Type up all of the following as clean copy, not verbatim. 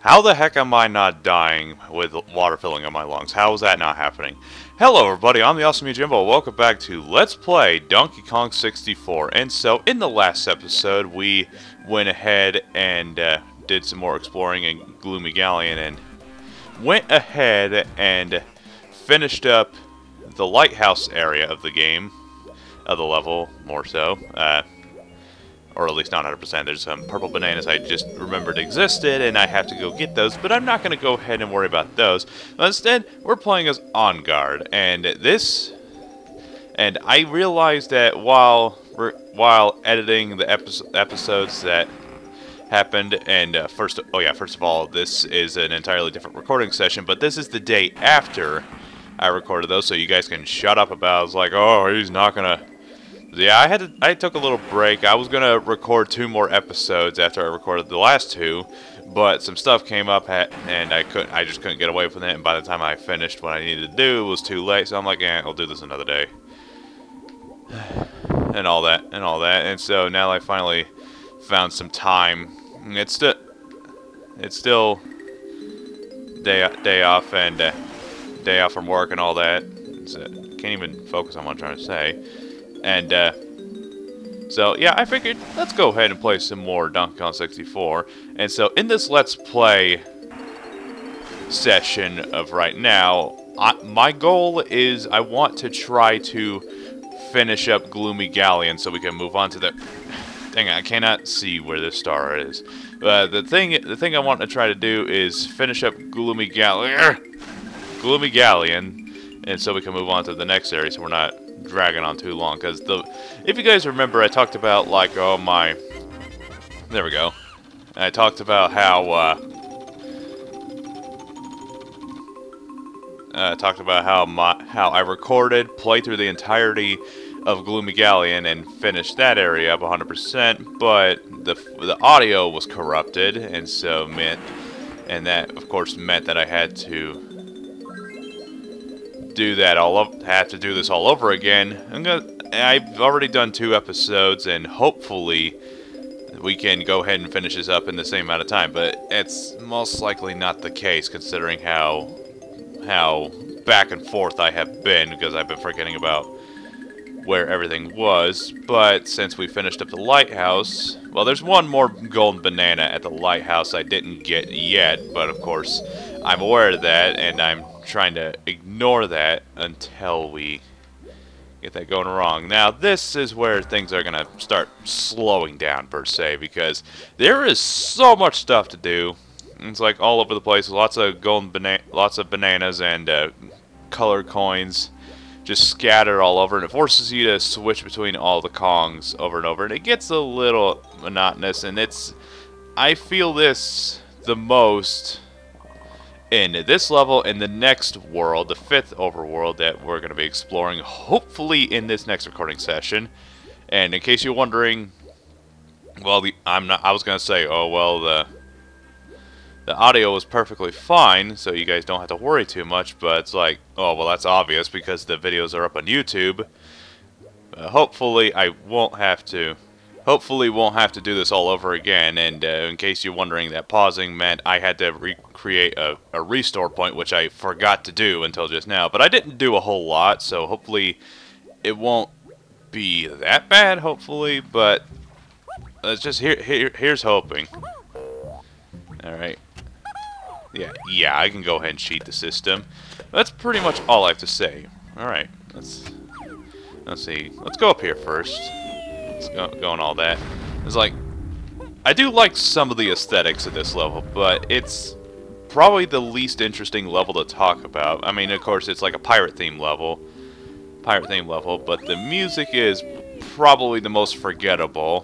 How the heck am I not dying with water filling in my lungs? How is that not happening? Hello everybody, I'm the awesome yojimbo. Welcome back to Let's Play Donkey Kong 64. And so, in the last episode, we went ahead and did some more exploring in Gloomy Galleon and went ahead and finished up the lighthouse area of the game, of the level, more so. Or at least not 100%. There's some purple bananas I just remembered existed, and I have to go get those, but I'm not going to go ahead and worry about those. Instead, we're playing as On Guard, and I realized that while editing the episodes that happened, and first of all, this is an entirely different recording session, but this is the day after I recorded those, so you guys can shut up about. I was like, oh, he's not gonna. Yeah, I took a little break. I was gonna record 2 more episodes after I recorded the last 2, but some stuff came up and I just couldn't get away from it. And by the time I finished what I needed to do, it was too late. So I'm like, I'll do this another day, and all that. And so now I finally found some time. It's still day off and day off from work and all that. Can't even focus on what I'm trying to say. And, so, yeah, I figured, let's go ahead and play some more Donkey Kong 64. And so, in this Let's Play session of right now, my goal is I want to try to finish up Gloomy Galleon so we can move on to the... Dang it, I cannot see where this star is. The thing I want to try to do is finish up Gloomy Galleon, and so we can move on to the next area so we're not dragging on too long, because if you guys remember, I talked about like there we go. I talked about how how I played through the entirety of Gloomy Galleon and finished that area up 100%, but the audio was corrupted, and that of course meant that I had to do this all over again. I've already done 2 episodes, and hopefully we can go ahead and finish this up in the same amount of time, but it's most likely not the case considering how back and forth I have been, because I've been forgetting about where everything was. But since we finished up the lighthouse, well, there's one more golden banana at the lighthouse I didn't get yet, but of course I'm aware of that, and I'm trying to ignore that until we get that going wrong. Now, this is where things are going to start slowing down, per se, because there is so much stuff to do. It's like all over the place. Lots of lots of bananas and colored coins just scattered all over, and it forces you to switch between all the Kongs over and over, and it gets a little monotonous, and I feel this the most in this level, in the next world, the 5th overworld that we're going to be exploring, hopefully in this next recording session. And in case you're wondering, well, I was going to say, oh well, the audio was perfectly fine, so you guys don't have to worry too much. But it's like, oh well, that's obvious because the videos are up on YouTube. Hopefully, I won't have to. Hopefully won't have to do this all over again, and in case you're wondering, that pausing meant I had to recreate a restore point, which I forgot to do until just now. But I didn't do a whole lot, so hopefully it won't be that bad, hopefully, but let's just here's hoping. Alright. Yeah, I can go ahead and cheat the system. That's pretty much all I have to say. Alright, let's see. Let's go up here first. Go and all that. It's like, I do like some of the aesthetics of this level, but it's probably the least interesting level to talk about. I mean, of course, it's like a pirate theme level, but the music is probably the most forgettable.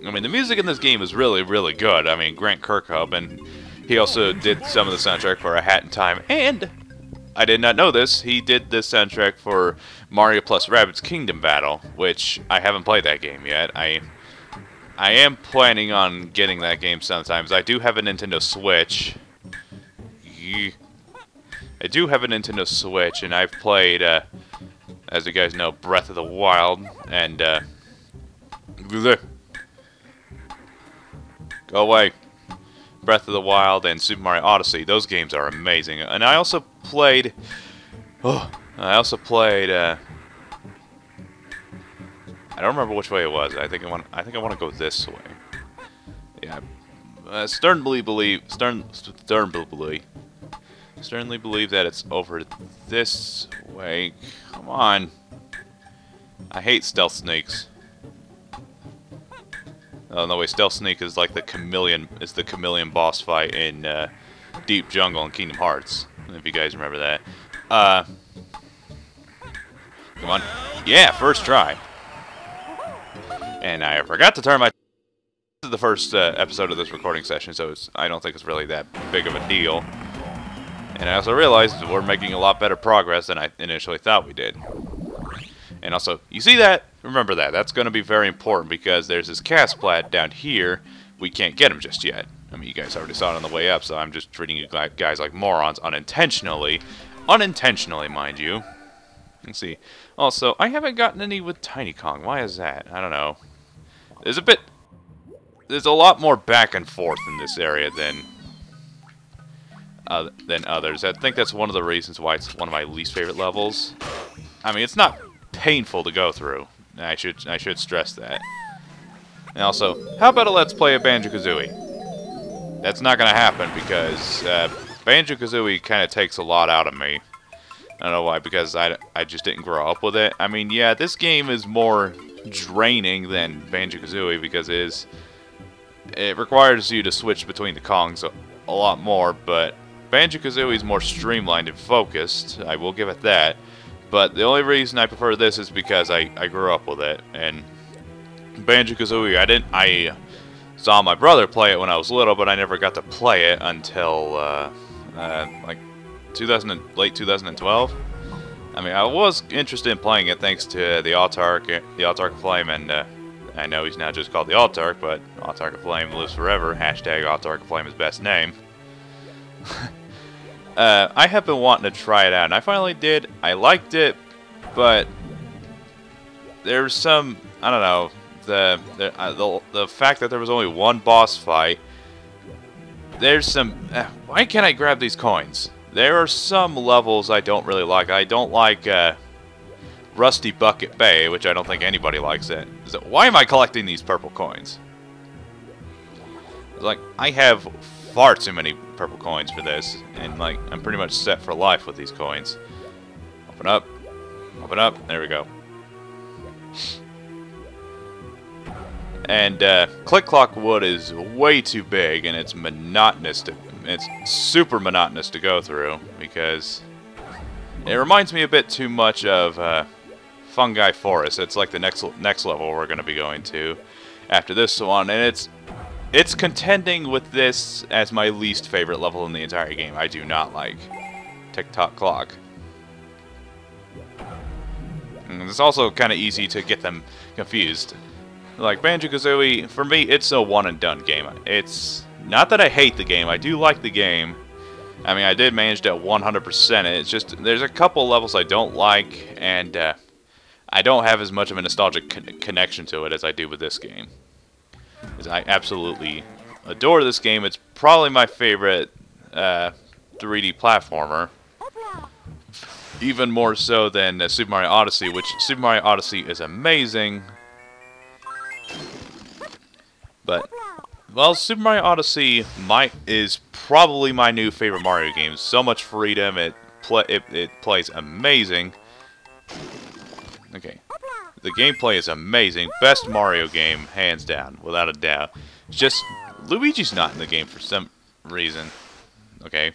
I mean, the music in this game is really, really good. I mean, Grant Kirkhope, and he also did some of the soundtrack for A Hat in Time, and I did not know this, he did this soundtrack for Mario plus Rabbids Kingdom Battle, which I haven't played that game yet. I am planning on getting that game sometimes. I do have a Nintendo Switch. And I've played, as you guys know, Breath of the Wild, and, go away. Breath of the Wild and Super Mario Odyssey. Those games are amazing. And I also played... Oh, I also played... I don't remember which way it was. I think I want to go this way. Yeah. Sternly believe that it's over this way. Come on. I hate stealth sneaks. Oh no, wait, stealth sneak is like the chameleon. It's the chameleon boss fight in Deep Jungle in Kingdom Hearts. If you guys remember that. Come on. Yeah, first try. And I forgot to turn my... This is the first episode of this recording session, so I don't think it's really that big of a deal. And I also realized we're making a lot better progress than I initially thought we did. And also, you see that? Remember that. That's going to be very important because there's this Casplat down here. We can't get him just yet. I mean, you guys already saw it on the way up, so I'm just treating you guys like morons unintentionally. Unintentionally, mind you. Let's see. Also, I haven't gotten any with Tiny Kong. Why is that? I don't know. There's a lot more back and forth in this area than others. I think that's one of the reasons why it's one of my least favorite levels. I mean, it's not painful to go through. I should stress that. And also, how about a let's play a Banjo-Kazooie? That's not gonna happen because Banjo-Kazooie kind of takes a lot out of me. I don't know why, because I just didn't grow up with it. I mean, yeah, this game is more draining than Banjo-Kazooie because it requires you to switch between the Kongs a lot more, but Banjo-Kazooie is more streamlined and focused. I will give it that. But the only reason I prefer this is because I grew up with it. And Banjo-Kazooie, I saw my brother play it when I was little, but I never got to play it until like late 2012. I mean, I was interested in playing it thanks to the Autark of Flame, and I know he's now just called the Autark, but Autark of Flame lives forever. Hashtag Autark of Flame is best name. I have been wanting to try it out, and I finally did. I liked it, but there's some, I don't know, the fact that there was only one boss fight. There's some. Why can't I grab these coins? There are some levels I don't really like. I don't like Rusty Bucket Bay, which I don't think anybody likes it. Why am I collecting these purple coins? It's like, I have far too many purple coins for this, and like, I'm pretty much set for life with these coins. Open up. Open up. There we go. And Click Clock Wood is way too big, and it's monotonous to... It's super monotonous to go through, because it reminds me a bit too much of Fungi Forest. It's like the next level we're going to be going to after this one, and it's contending with this as my least favorite level in the entire game. I do not like Tick-Tock Clock. And it's also kind of easy to get them confused. Like Banjo-Kazooie, for me, it's a one-and-done game. It's not that I hate the game. I do like the game. I mean, I did manage to 100% it. It's just, there's a couple levels I don't like, and I don't have as much of a nostalgic connection to it as I do with this game. I absolutely adore this game. It's probably my favorite 3D platformer. Even more so than Super Mario Odyssey, which Super Mario Odyssey is amazing. But, well, Super Mario Odyssey is probably my new favorite Mario game. So much freedom, it plays amazing. Okay. The gameplay is amazing. Best Mario game, hands down, without a doubt. It's just, Luigi's not in the game for some reason. Okay.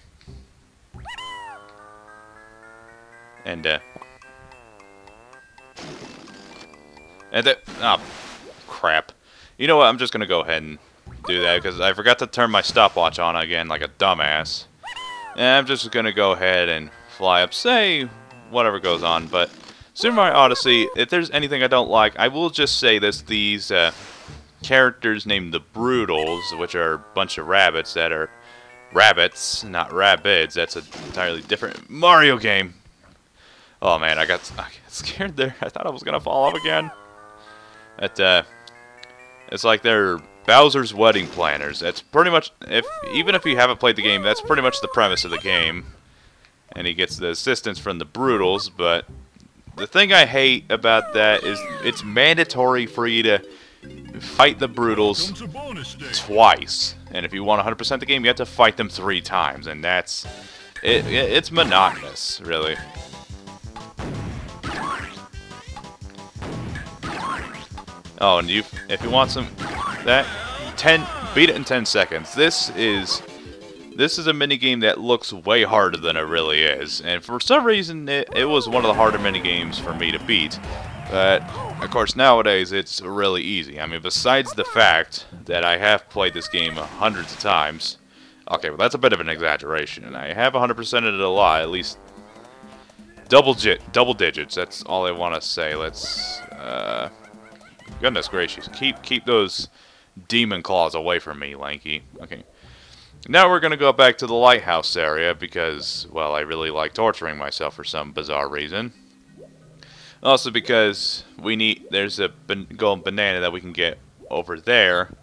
And oh, crap. You know what, I'm just gonna go ahead and do that, because I forgot to turn my stopwatch on again like a dumbass. And I'm just gonna go ahead and fly up, say whatever goes on, but Super Mario Odyssey, if there's anything I don't like, I will just say this, these characters named the Broodals, which are a bunch of rabbits that are rabbits, not rabbids. That's an entirely different Mario game. Oh man, I got scared there. I thought I was gonna fall off again. It's like they're Bowser's Wedding Planners. That's pretty much, even if you haven't played the game, that's pretty much the premise of the game. And he gets the assistance from the Brutals, but the thing I hate about that is it's mandatory for you to fight the Brutals twice. And if you want 100% the game, you have to fight them 3 times, and that's... It's monotonous, really. Oh, and if you want some... beat it in 10 seconds. This is a minigame that looks way harder than it really is. And for some reason, it was one of the harder minigames for me to beat. But, of course, nowadays, it's really easy. I mean, besides the fact that I have played this game hundreds of times... Okay, well, that's a bit of an exaggeration. And I have 100%ed it a lot, at least... Double digits, that's all I want to say. Let's... Goodness gracious, keep those demon claws away from me, Lanky. Okay. Now we're going to go back to the lighthouse area because, well, I really like torturing myself for some bizarre reason. Also because there's a golden banana that we can get over there.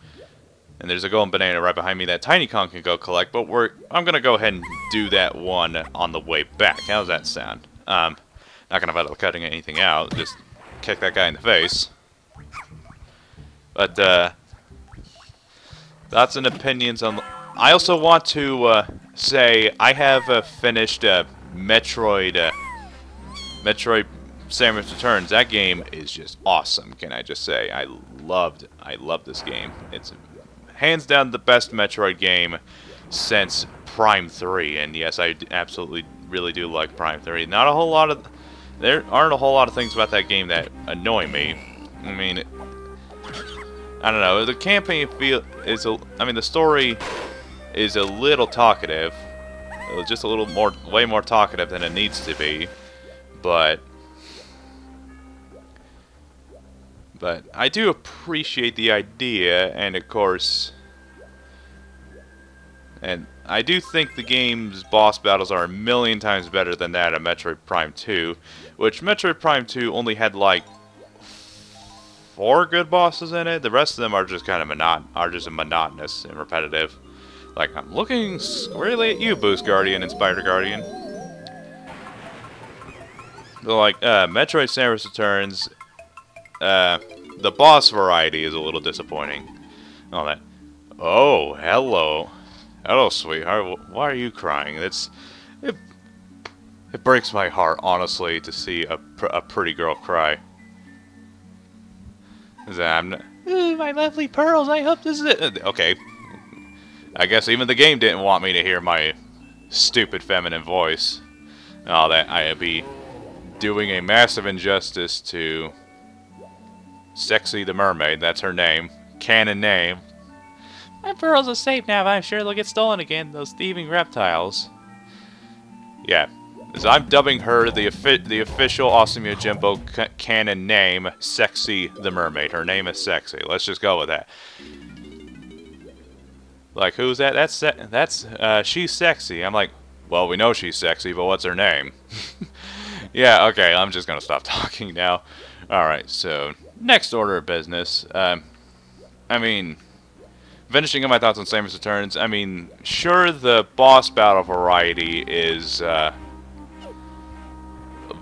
And there's a golden banana right behind me that Tiny Kong can go collect, but I'm going to go ahead and do that one on the way back. How's that sound? Not going to bother cutting anything out, just kick that guy in the face. But, thoughts and opinions on... I also want to say I have finished Metroid Samus Returns. That game is just awesome, can I just say. I love this game. It's hands down the best Metroid game since Prime 3. And yes, I absolutely really do like Prime 3. There aren't a whole lot of things about that game that annoy me. I mean, I don't know. The campaign the story is a little talkative, just a little more, way more talkative than it needs to be. But I do appreciate the idea, and of course, and I do think the game's boss battles are a million times better than that of Metroid Prime 2, which Metroid Prime 2 only had like 4 good bosses in it. The rest of them are just kind of monotonous and repetitive. Like, I'm looking squarely at you, Boost Guardian and Spider Guardian. But like, Metroid Samus Returns, the boss variety is a little disappointing. All that. Oh, hello. Hello, sweetheart. Why are you crying? It breaks my heart, honestly, to see a pretty girl cry. Ooh, my lovely pearls, I hope this is it. Okay. I guess even the game didn't want me to hear my stupid feminine voice. Oh, that I'd be doing a massive injustice to Sexy the Mermaid. That's her name. Canon name. My pearls are safe now, but I'm sure they'll get stolen again. Those thieving reptiles. Yeah. So I'm dubbing her the official Awesome Yojimbo canon name, Sexy the Mermaid. Her name is Sexy. Let's just go with that. Like, who's that? That's she's sexy. I'm like, well, we know she's sexy, but what's her name? Yeah, okay, I'm just gonna stop talking now. Alright, so, next order of business. I mean, finishing up my thoughts on Samus Returns, I mean, sure, the boss battle variety is,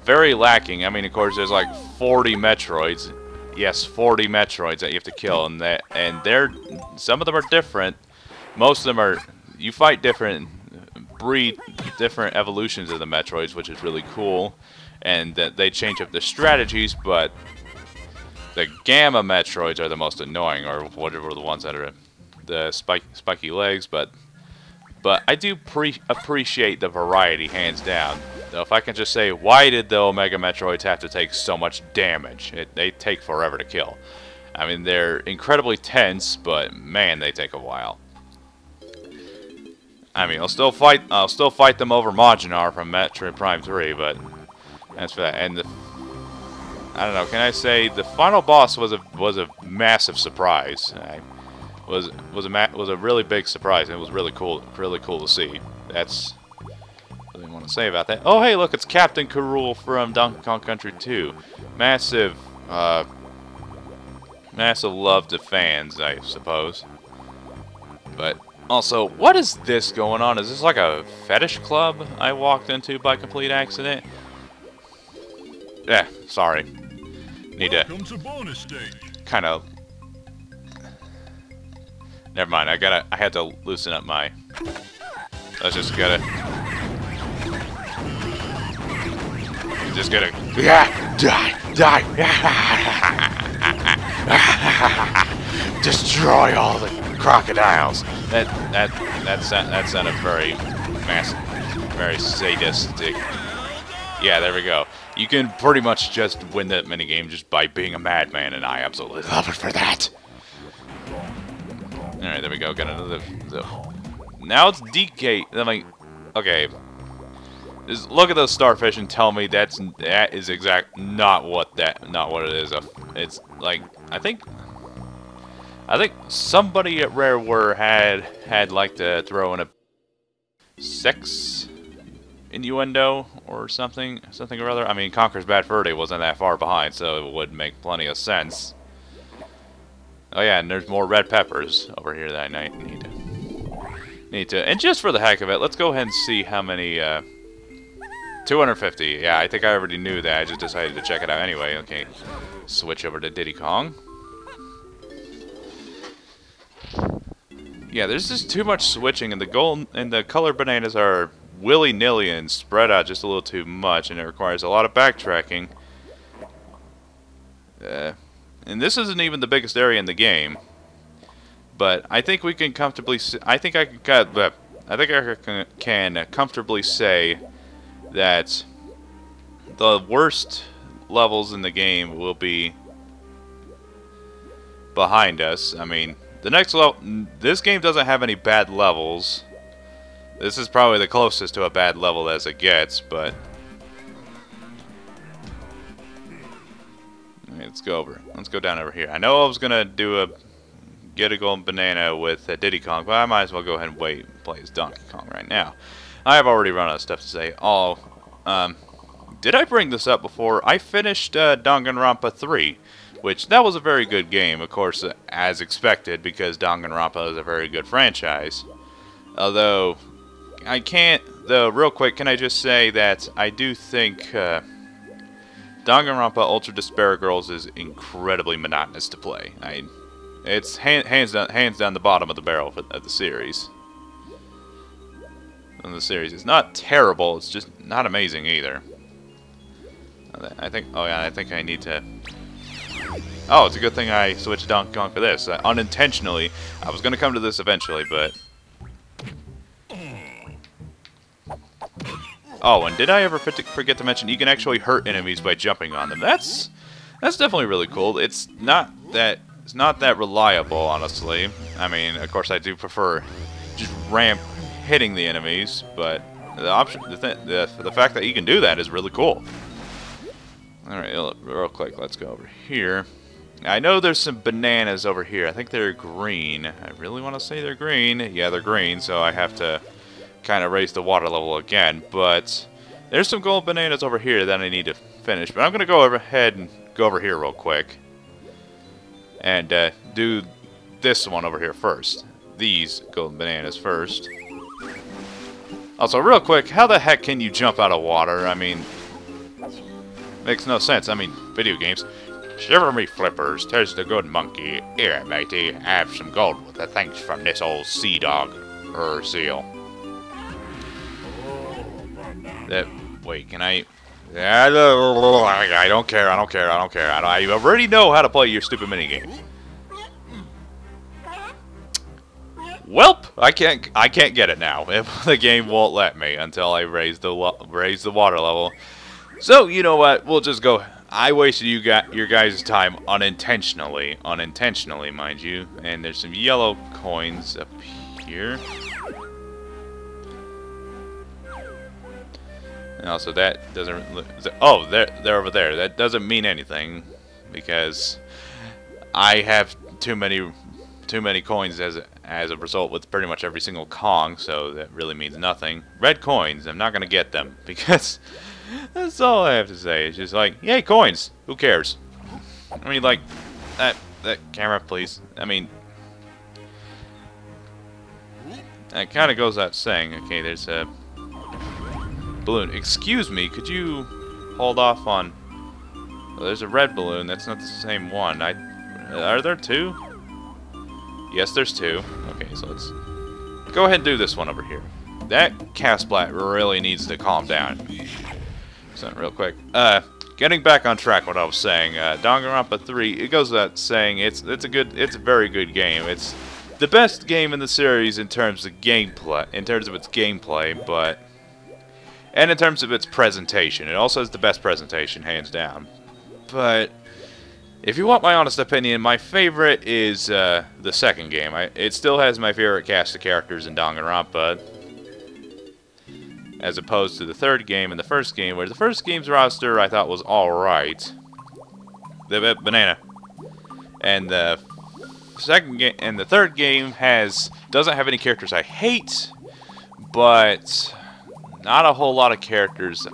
very lacking. I mean, of course, there's like 40 Metroids. Yes, 40 Metroids that you have to kill, and some of them are different. Most of them are, you fight different evolutions of the Metroids, which is really cool, and that they change up the strategies. But the Gamma Metroids are the most annoying, or whatever the ones that are the spiky legs. But I do appreciate the variety, hands down. Though, if I can just say, why did the Omega Metroids have to take so much damage? They take forever to kill. I mean, they're incredibly tense, but man, they take a while. I mean, I'll still fight them over Majinar from Metroid Prime 3, but that's for that. And I don't know. Can I say the final boss was a massive surprise? Was a really big surprise, and it was really cool to see. That's what I want to say about that. Oh, hey, look, it's Captain K. Rool from Donkey Kong Country 2. Massive Massive love to fans, I suppose. But also, what is this going on? Is this like a fetish club I walked into by complete accident? Sorry. Need to kind of... Never mind, I had to loosen up my... Let's just gotta... Just gotta... Die! Destroy all the crocodiles. That sounded very very sadistic. Yeah, there we go. You can pretty much just win that minigame just by being a madman, and I absolutely love it for that. All right, there we go. Got another. Now it's DK. I mean, okay. Just look at those starfish and tell me that is not what it is. It's like I think somebody at Rareware had like to throw in a sex innuendo or something or other. I mean, Conker's Bad Fur Day wasn't that far behind, so it would make plenty of sense. Oh yeah, and there's more red peppers over here that I need to. And just for the heck of it, let's go ahead and see how many. 250. Yeah, I think I already knew that. I just decided to check it out anyway. Okay, switch over to Diddy Kong. Yeah, there's just too much switching, and the gold and the color bananas are willy-nilly and spread out just a little too much, and it requires a lot of backtracking. And this isn't even the biggest area in the game, but I think we can comfortably. I think I can comfortably say that the worst levels in the game will be behind us. I mean, the next level. This game doesn't have any bad levels. This is probably the closest to a bad level as it gets, but let's go down over here. I know I was gonna get a golden banana with Diddy Kong, but I might as well go ahead and wait and play as Donkey Kong right now. I have already run out of stuff to say. Did I bring this up before? I finished Danganronpa 3, which that was a very good game, of course, as expected, because Danganronpa is a very good franchise. Although, real quick, can I just say that I do think Danganronpa Ultra Despair Girls is incredibly monotonous to play. It's hands down the bottom of the barrel of the series. And the series is not terrible, it's just not amazing either. I think I need to... Oh, it's a good thing I switched Donkey Kong for this. Unintentionally, I was going to come to this eventually, but... Oh, and did I ever forget to mention you can actually hurt enemies by jumping on them? That's definitely really cool. It's not that reliable, honestly. I mean, of course, I do prefer just hitting the enemies, but the fact that you can do that is really cool. Alright, real quick, let's go over here. I know there's some bananas over here. I think they're green. I really want to say they're green. Yeah, they're green, so I have to kind of raise the water level again. But there's some gold bananas over here that I need to finish. But I'm going to go ahead and go over here real quick. And do this one over here first. These golden bananas first. Also, real quick, how the heck can you jump out of water? I mean, makes no sense. I mean, video games. Shiver me flippers, there's the good monkey. Here, matey, have some gold with the thanks from this old sea dog. Or seal. Wait, can I... I don't care. I already know how to play your stupid minigame. Welp, I can't get it now. If the game won't let me until I raise the water level. So you know what? We'll just go. I wasted your guys' time unintentionally, mind you. And there's some yellow coins up here. And also that doesn't. Oh, they're over there. That doesn't mean anything because I have too many coins as a result with pretty much every single Kong, so that really means nothing. Red coins, I'm not gonna get them because that's all I have to say. It's just like, yay, coins. Who cares? I mean, like that camera, please. I mean, it kind of goes without saying. Okay, there's a balloon. Excuse me, could you hold off on... Well, there's a red balloon. That's not the same one. Are there two? Yes, there's two. Okay, so let's go ahead and do this one over here. That Castblat really needs to calm down. So, real quick. Getting back on track, what I was saying. Danganronpa 3. It goes without saying. It's a very good game. It's the best game in the series in terms of gameplay, and in terms of its presentation. It also has the best presentation, hands down. But if you want my honest opinion, my favorite is the second game. It still has my favorite cast of characters in Danganronpa, as opposed to the third game and the first game, where the first game's roster I thought was alright. The banana. And the second game and the third game doesn't have any characters I hate, but not a whole lot of characters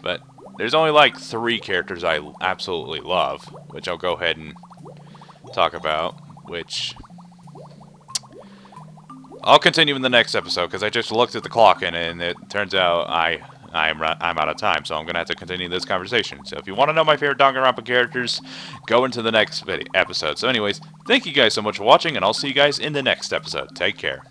but there's only like 3 characters I absolutely love, which I'll go ahead and talk about, which I'll continue in the next episode, because I just looked at the clock and it turns out I'm out of time, so I'm gonna have to continue this conversation. So if you want to know my favorite Danganronpa characters, go into the next episode. So anyways, thank you guys so much for watching, and I'll see you guys in the next episode. Take care.